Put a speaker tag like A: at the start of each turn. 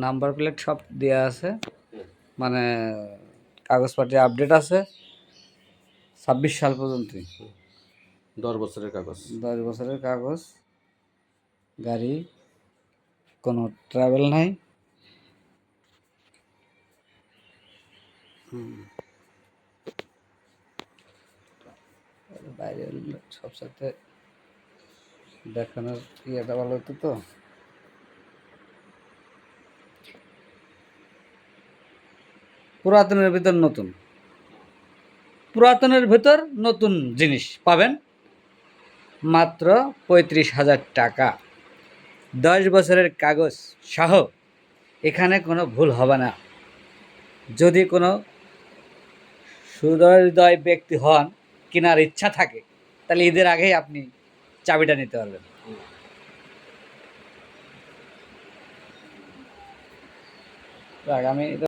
A: Number plate সব দেওয়া আছে, মানে কাগজপাতি আপডেট আছে 26 সাল পর্যন্তই।
B: 10 বছরের কাগজ।
A: 10 বছরের কাগজ, গাড়ি কোনো ট্রাভেল নাই। বাইরে সব সাথে দেখানোর ইয়েটা ভালো হতো তো। পুরাতনের ভিতর নতুন, পুরাতনের ভিতর নতুন জিনিস পাবেন মাত্র 35,000 টাকা, 10 বছরের কাগজ সহ। এখানে কোনো ভুল হবে না। যদি কোনো সুহৃদয় ব্যক্তি হন, কেনার ইচ্ছা থাকে, তাহলে ঈদের আগেই আপনি চাবিটা নিতে পারবেন। আগামী